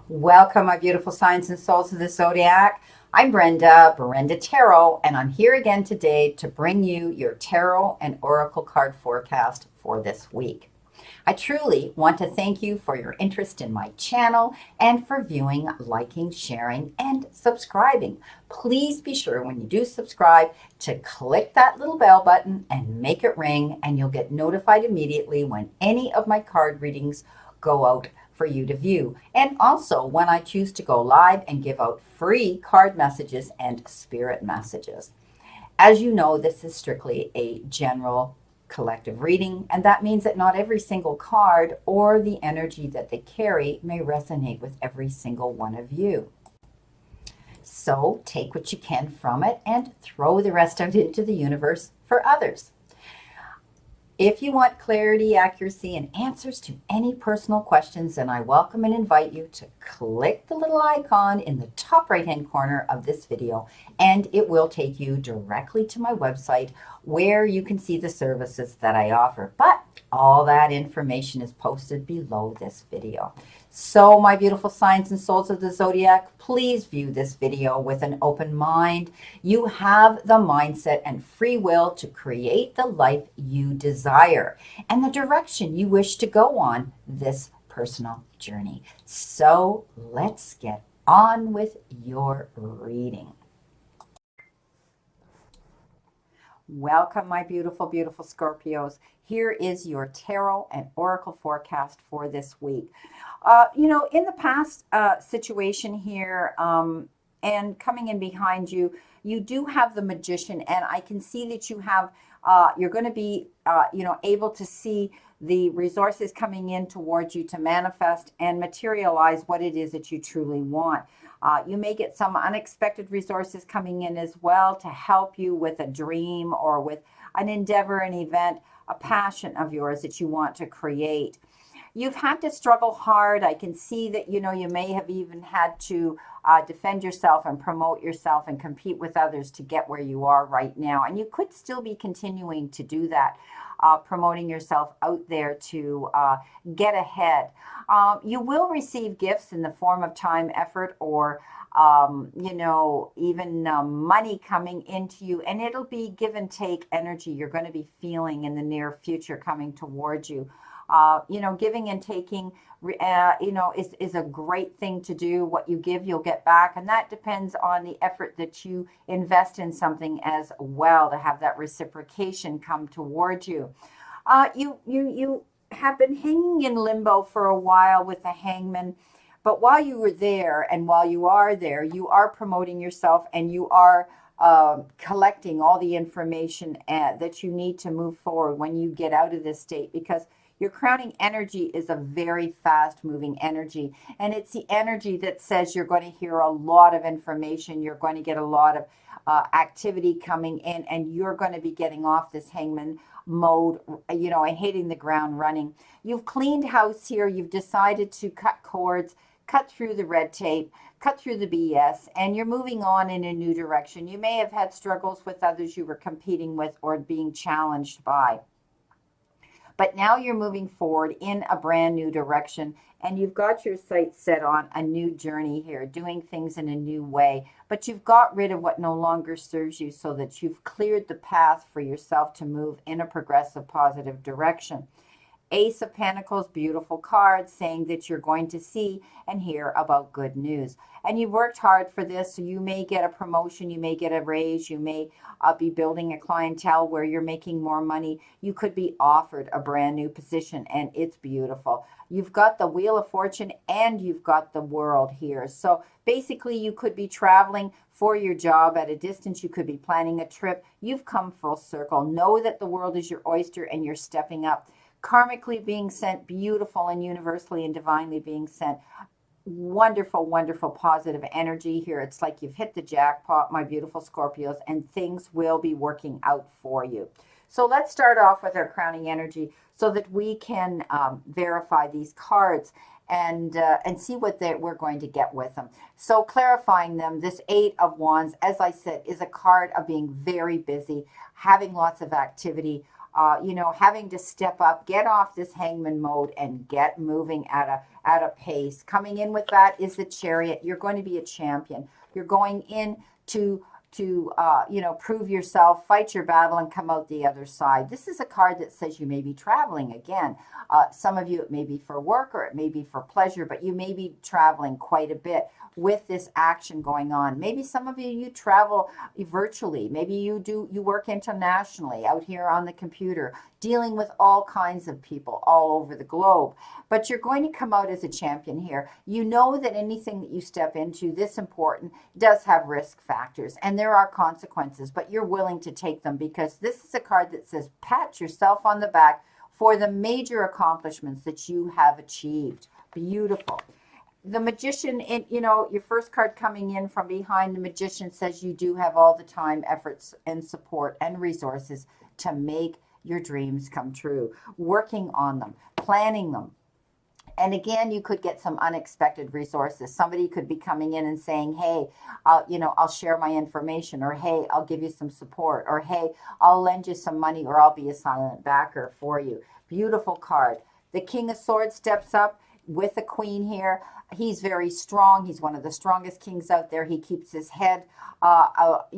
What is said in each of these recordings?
Welcome, my beautiful signs and souls of the zodiac. I'm Brenda Tarot, and I'm here again today to bring you your tarot and oracle card forecast for this week. I truly want to thank you for your interest in my channel and for viewing, liking, sharing, and subscribing. Please be sure when you do subscribe to click that little bell button and make it ring, and you'll get notified immediately when any of my card readings go out for you to view. And also when I choose to go live and give out free card messages and spirit messages. As you know, this is strictly a general collective reading, and that means that not every single card or the energy that they carry may resonate with every single one of you. So take what you can from it and throw the rest out into the universe for others. If you want clarity, accuracy, and answers to any personal questions, then I welcome and invite you to click the little icon in the top right-hand corner of this video, and it will take you directly to my website where you can see the services that I offer. But all that information is posted below this video. So my beautiful signs and souls of the zodiac, please view this video with an open mind. You have the mindset and free will to create the life you desire and the direction you wish to go on this personal journey. So let's get on with your reading. Welcome, my beautiful, beautiful Scorpios. Here is your tarot and oracle forecast for this week. In the past situation here, and coming in behind you, you do have the Magician, and I can see that you have, you're going to be, able to see the resources coming in towards you to manifest and materialize what it is that you truly want. You may get some unexpected resources coming in as well to help you with a dream or with an endeavor, an event, a passion of yours that you want to create. You've had to struggle hard. I can see that, you may have even had to defend yourself and promote yourself and compete with others to get where you are right now. And you could still be continuing to do that, promoting yourself out there to get ahead. You will receive gifts in the form of time, effort, or even money coming into you, and it'll be give and take energy you're going to be feeling in the near future coming towards you. Giving and taking, is a great thing to do. What you give, you'll get back. And that depends on the effort that you invest in something as well to have that reciprocation come towards you. You have been hanging in limbo for a while with the Hangman. But while you were there and while you are there, you are promoting yourself and you are collecting all the information that you need to move forward when you get out of this state, because your crowning energy is a very fast moving energy, and it's the energy that says you're going to hear a lot of information, you're going to get a lot of activity coming in, and you're going to be getting off this Hangman mode, and hitting the ground running. You've cleaned house here, you've decided to cut cords, cut through the red tape, cut through the BS, and you're moving on in a new direction. You may have had struggles with others you were competing with or being challenged by. But now you're moving forward in a brand new direction, and you've got your sights set on a new journey here, doing things in a new way. But you've got rid of what no longer serves you so that you've cleared the path for yourself to move in a progressive, positive direction. Ace of Pentacles, beautiful card, saying that you're going to see and hear about good news. And you've worked hard for this, so you may get a promotion, you may get a raise, you may be building a clientele where you're making more money. You could be offered a brand new position, and it's beautiful. You've got the Wheel of Fortune and you've got the World here. So basically you could be traveling for your job at a distance. You could be planning a trip. You've come full circle. Know that the world is your oyster and you're stepping up. Karmically being sent, beautiful and universally and divinely being sent. Wonderful, wonderful positive energy here. It's like you've hit the jackpot, my beautiful Scorpios, and things will be working out for you. So let's start off with our crowning energy so that we can verify these cards and see what we're going to get with them. So clarifying them, this Eight of Wands, as I said, is a card of being very busy, having lots of activity, having to step up, get off this hangman mode and get moving at a pace. Coming in with that is the Chariot. You're going to be a champion. You're going in to prove yourself, fight your battle, and come out the other side. This is a card that says you may be traveling again. Some of you, it may be for work or it may be for pleasure, but you may be traveling quite a bit with this action going on. Maybe some of you travel virtually. Maybe you work internationally out here on the computer, dealing with all kinds of people all over the globe. But you're going to come out as a champion here. You know that anything that you step into, this important, does have risk factors and there are consequences, but you're willing to take them because this is a card that says pat yourself on the back for the major accomplishments that you have achieved. Beautiful. The Magician, your first card coming in from behind, the Magician says you do have all the time, efforts, and support and resources to make your dreams come true. Working on them, planning them. And again, you could get some unexpected resources. Somebody could be coming in and saying, hey, I'll share my information, or hey, I'll give you some support, or hey, I'll lend you some money, or I'll be a silent backer for you. Beautiful card. The King of Swords steps up with the Queen here. He's very strong. He's one of the strongest kings out there. He keeps his head, about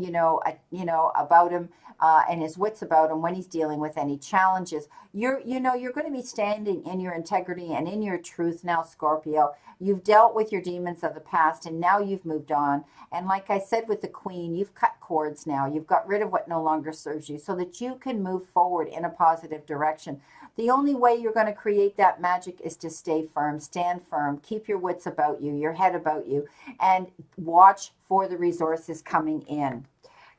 him and his wits about him when he's dealing with any challenges. You're going to be standing in your integrity and in your truth now, Scorpio. You've dealt with your demons of the past and now you've moved on. And like I said with the Queen, you've cut cords now. You've got rid of what no longer serves you so that you can move forward in a positive direction. The only way you're going to create that magic is to stay firm, stand firm, keep your wits about you, your head about you, and watch for the resources coming in.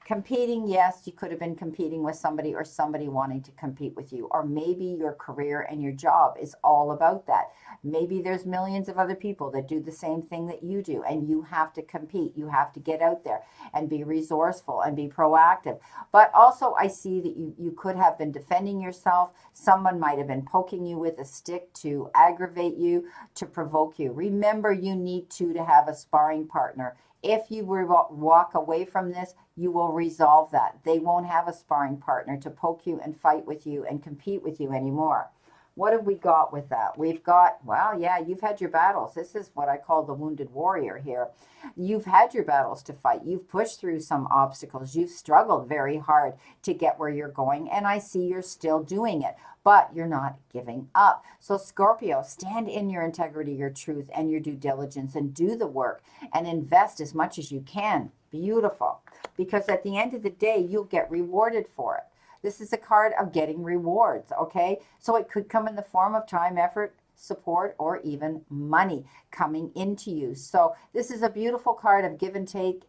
Competing, yes, you could have been competing with somebody or somebody wanting to compete with you. Or maybe your career and your job is all about that. Maybe there's millions of other people that do the same thing that you do, and you have to compete. You have to get out there and be resourceful and be proactive. But also I see that you could have been defending yourself. Someone might have been poking you with a stick to aggravate you, to provoke you. Remember, you need to have a sparring partner. If you walk away from this, you will resolve that. They won't have a sparring partner to poke you and fight with you and compete with you anymore. What have we got with that? We've got, well, yeah, you've had your battles. This is what I call the wounded warrior here. You've had your battles to fight. You've pushed through some obstacles. You've struggled very hard to get where you're going, and I see you're still doing it, but you're not giving up. So Scorpio, stand in your integrity, your truth, and your due diligence, and do the work and invest as much as you can. Beautiful. Because at the end of the day, you'll get rewarded for it. This is a card of getting rewards, okay? So it could come in the form of time, effort, support, or even money coming into you. So this is a beautiful card of give and take.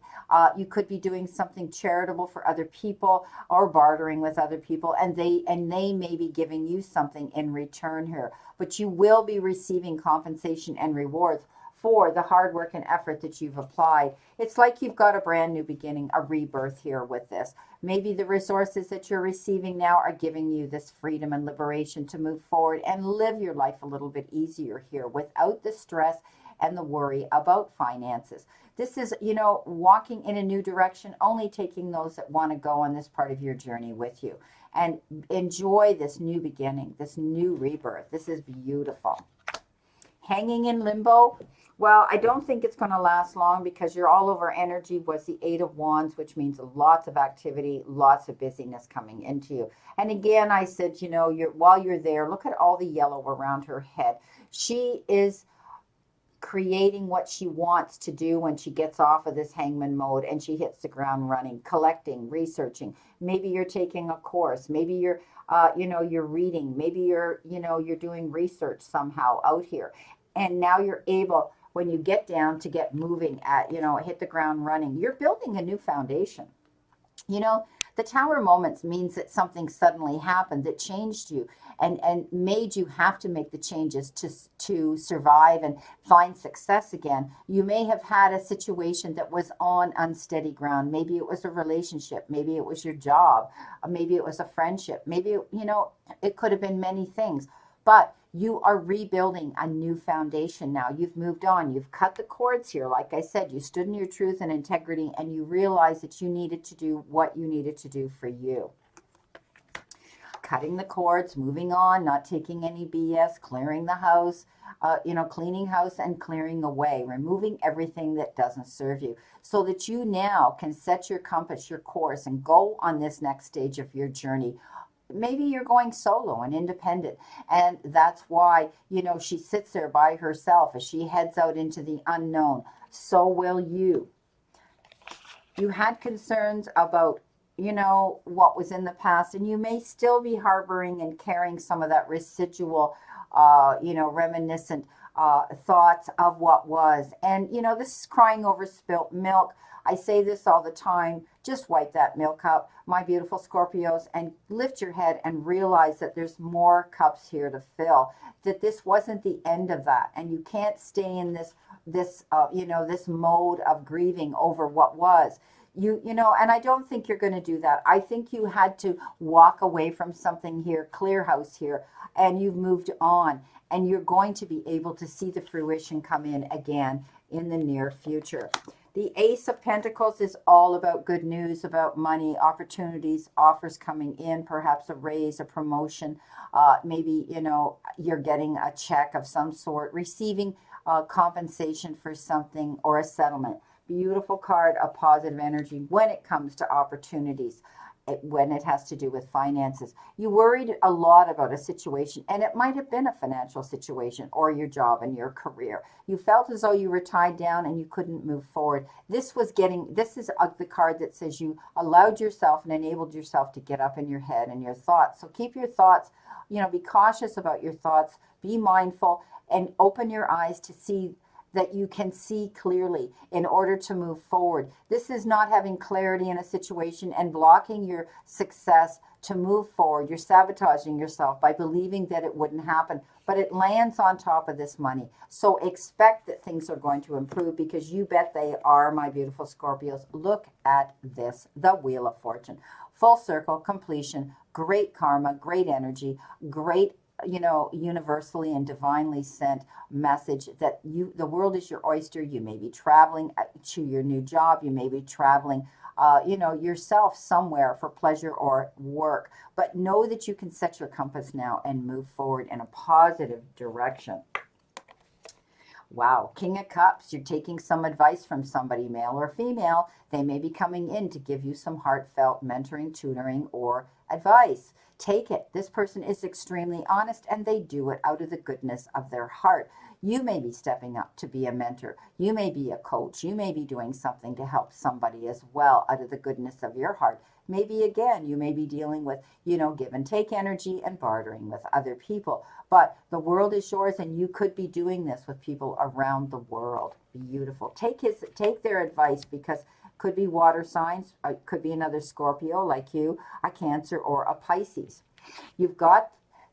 You could be doing something charitable for other people or bartering with other people, and they may be giving you something in return here. But you will be receiving compensation and rewards for the hard work and effort that you've applied. It's like you've got a brand new beginning, a rebirth here with this. Maybe the resources that you're receiving now are giving you this freedom and liberation to move forward and live your life a little bit easier here without the stress and the worry about finances. This is, walking in a new direction, only taking those that want to go on this part of your journey with you. And enjoy this new beginning, this new rebirth. This is beautiful. Hanging in limbo. Well, I don't think it's going to last long because your all over energy was the Eight of Wands, which means lots of activity, lots of busyness coming into you. And again, I said, while you're there, look at all the yellow around her head. She is creating what she wants to do when she gets off of this hangman mode and she hits the ground running, collecting, researching. Maybe you're taking a course. Maybe you're reading. Maybe you're doing research somehow out here. And now you're able, when you get down, to get moving at, hit the ground running. You're building a new foundation. The Tower moments means that something suddenly happened that changed you and made you have to make the changes to survive and find success again. You may have had a situation that was on unsteady ground. Maybe it was a relationship. Maybe it was your job. Maybe it was a friendship. Maybe, it could have been many things. But you are rebuilding a new foundation now. You've moved on. You've cut the cords here. Like I said, you stood in your truth and integrity, and you realized that you needed to do what you needed to do for you. Cutting the cords, moving on, not taking any BS, clearing the house, cleaning house and clearing away, removing everything that doesn't serve you so that you now can set your compass, your course, and go on this next stage of your journey. Maybe you're going solo and independent, and that's why, she sits there by herself as she heads out into the unknown. So will you. You had concerns about what was in the past, and you may still be harboring and carrying some of that residual, reminiscent thoughts of what was. And, this is crying over spilt milk. I say this all the time. Just wipe that milk up, my beautiful Scorpios, and lift your head and realize that there's more cups here to fill, that this wasn't the end of that. And you can't stay in this mode of grieving over what was. And I don't think you're going to do that. I think you had to walk away from something here, clear house here, and you've moved on. And you're going to be able to see the fruition come in again in the near future. The Ace of Pentacles is all about good news, about money, opportunities, offers coming in, perhaps a raise, a promotion. Maybe, you're getting a check of some sort, receiving compensation for something or a settlement. Beautiful card of positive energy when it comes to opportunities, when it has to do with finances. You worried a lot about a situation, and it might have been a financial situation or your job and your career. You felt as though you were tied down and you couldn't move forward. This is the card that says you allowed yourself and enabled yourself to get up in your head and your thoughts. So keep your thoughts, be cautious about your thoughts, be mindful, and open your eyes to see that you can see clearly in order to move forward. This is not having clarity in a situation and blocking your success to move forward. You're sabotaging yourself by believing that it wouldn't happen, but it lands on top of this money. So expect that things are going to improve, because you bet they are, my beautiful Scorpios. Look at this, the Wheel of Fortune. Full circle, completion, great karma, great energy, great universally and divinely sent message that the world is your oyster. You may be traveling to your new job. You may be traveling, yourself somewhere for pleasure or work. But know that you can set your compass now and move forward in a positive direction. Wow, King of Cups, you're taking some advice from somebody, male or female. They may be coming in to give you some heartfelt mentoring, tutoring, or advice. Take it. This person is extremely honest, and they do it out of the goodness of their heart. You may be stepping up to be a mentor. You may be a coach. You may be doing something to help somebody as well out of the goodness of your heart. Maybe, again, you may be dealing with, give and take energy and bartering with other people. But the world is yours, and you could be doing this with people around the world. Beautiful. Take their advice, because could be water signs, could be another Scorpio like you, a Cancer, or a Pisces. You've got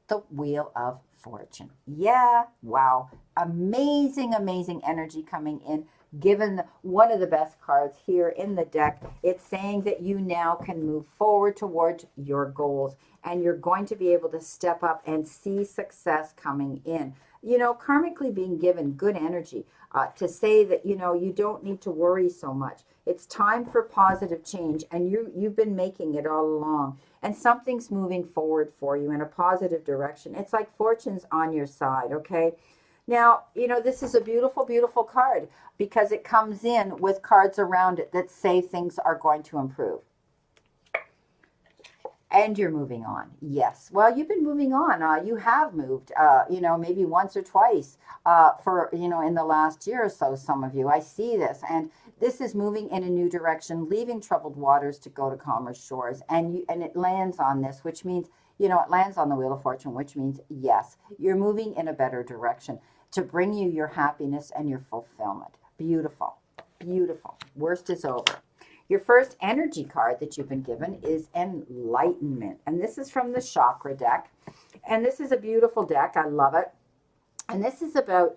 the Wheel of Fortune. Yeah, wow. Amazing, amazing energy coming in. Given one of the best cards here in the deck, it's saying that you now can move forward towards your goals, and you're going to be able to step up and see success coming in. Karmically being given good energy to say that, you don't need to worry so much. It's time for positive change, and you've been making it all along. And something's moving forward for you in a positive direction. It's like fortune's on your side, okay? Now, this is a beautiful, beautiful card, because it comes in with cards around it that say things are going to improve. And you're moving on. Yes. Well, you've been moving on. You have moved, maybe once or twice in the last year or so, some of you. I see this. And this is moving in a new direction, leaving troubled waters to go to calmer shores. And it lands on this, which means, it lands on the Wheel of Fortune, which means, yes, you're moving in a better direction to bring you your happiness and your fulfillment. Beautiful. Beautiful. Worst is over. Your first energy card that you've been given is Enlightenment. And this is from the Chakra deck. And this is a beautiful deck. I love it. And this is about,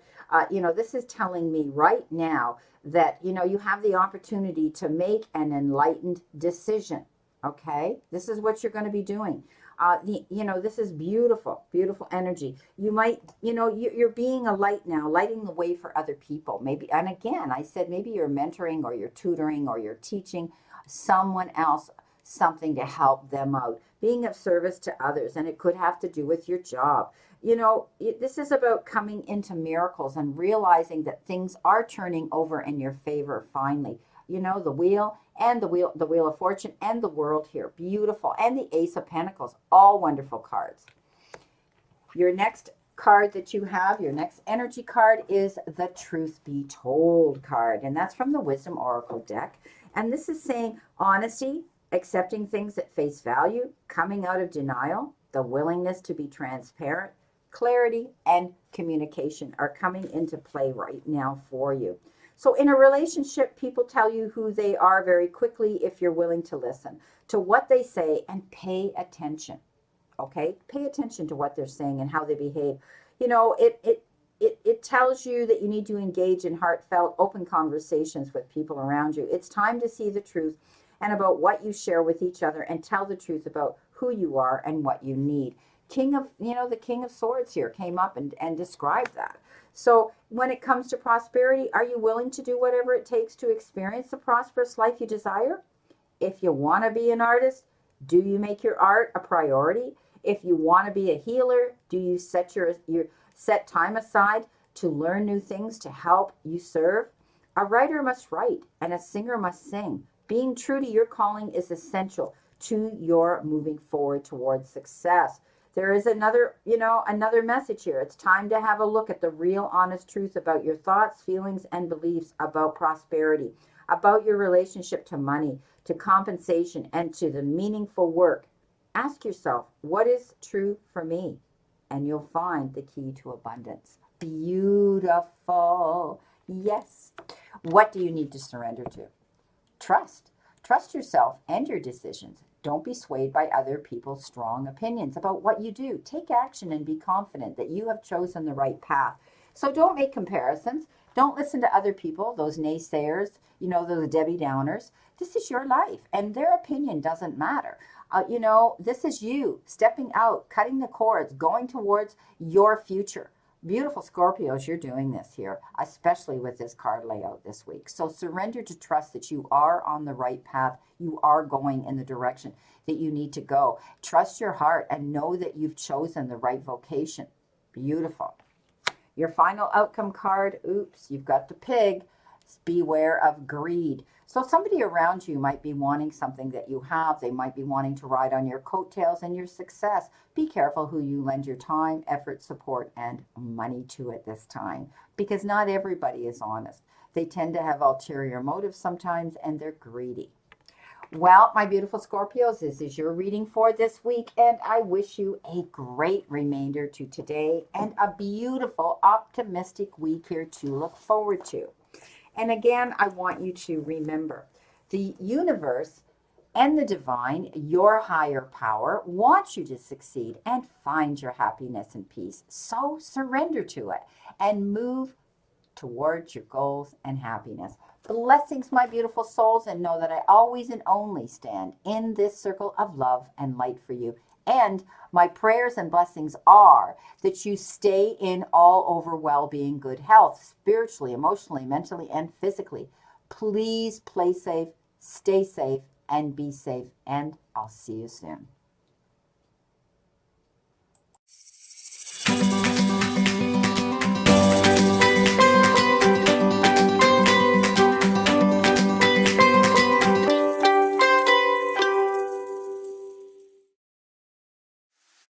this is telling me right now that, you have the opportunity to make an enlightened decision. Okay? This is what you're going to be doing. This is beautiful, beautiful energy. You might, you're being a light now, lighting the way for other people. Maybe, and again, I said maybe you're mentoring or you're tutoring or you're teaching someone else something to help them out, being of service to others. And it could have to do with your job. This is about coming into miracles and realizing that things are turning over in your favor finally. The wheel and the wheel of fortune and the world here. Beautiful. And the Ace of Pentacles. All wonderful cards. Your next card that you have, your next energy card is the Truth Be Told card. And that's from the Wisdom Oracle deck. And this is saying honesty, accepting things at face value, coming out of denial, the willingness to be transparent, clarity, and communication are coming into play right now for you. So in a relationship, people tell you who they are very quickly if you're willing to listen to what they say and pay attention. Okay? Pay attention to what they're saying and how they behave. It tells you that you need to engage in heartfelt, open conversations with people around you. It's time to see the truth and about what you share with each other and tell the truth about who you are and what you need. The King of Swords here came up and described that. So when it comes to prosperity, are you willing to do whatever it takes to experience the prosperous life you desire? If you want to be an artist, do you make your art a priority? If you want to be a healer, do you set your set time aside to learn new things to help you serve? A writer must write and a singer must sing. Being true to your calling is essential to your moving forward towards success. There is another message here. It's time to have a look at the real honest truth about your thoughts, feelings, and beliefs about prosperity, about your relationship to money, to compensation, and to the meaningful work. Ask yourself, what is true for me? And you'll find the key to abundance. Beautiful. Yes. What do you need to surrender to? Trust. Trust yourself and your decisions. Don't be swayed by other people's strong opinions about what you do. Take action and be confident that you have chosen the right path. So don't make comparisons. Don't listen to other people, those naysayers, those Debbie Downers. This is your life, and their opinion doesn't matter. This is you stepping out, cutting the cords, going towards your future. Beautiful Scorpios, you're doing this here, especially with this card layout this week. So surrender to trust that you are on the right path. You are going in the direction that you need to go. Trust your heart and know that you've chosen the right vocation. Beautiful. Your final outcome card, oops, you've got the Pig. Beware of greed. So somebody around you might be wanting something that you have. They might be wanting to ride on your coattails and your success. Be careful who you lend your time, effort, support, and money to at this time, because not everybody is honest. They tend to have ulterior motives sometimes, and they're greedy. Well, my beautiful Scorpios, this is your reading for this week, and I wish you a great remainder to today and a beautiful, optimistic week here to look forward to. And again, I want you to remember the universe and the divine, your higher power, wants you to succeed and find your happiness and peace. So surrender to it and move towards your goals and happiness. Blessings, my beautiful souls, and know that I always and only stand in this circle of love and light for you. And my prayers and blessings are that you stay in all over well-being, good health, spiritually, emotionally, mentally, and physically. Please play safe, stay safe, and be safe. And I'll see you soon.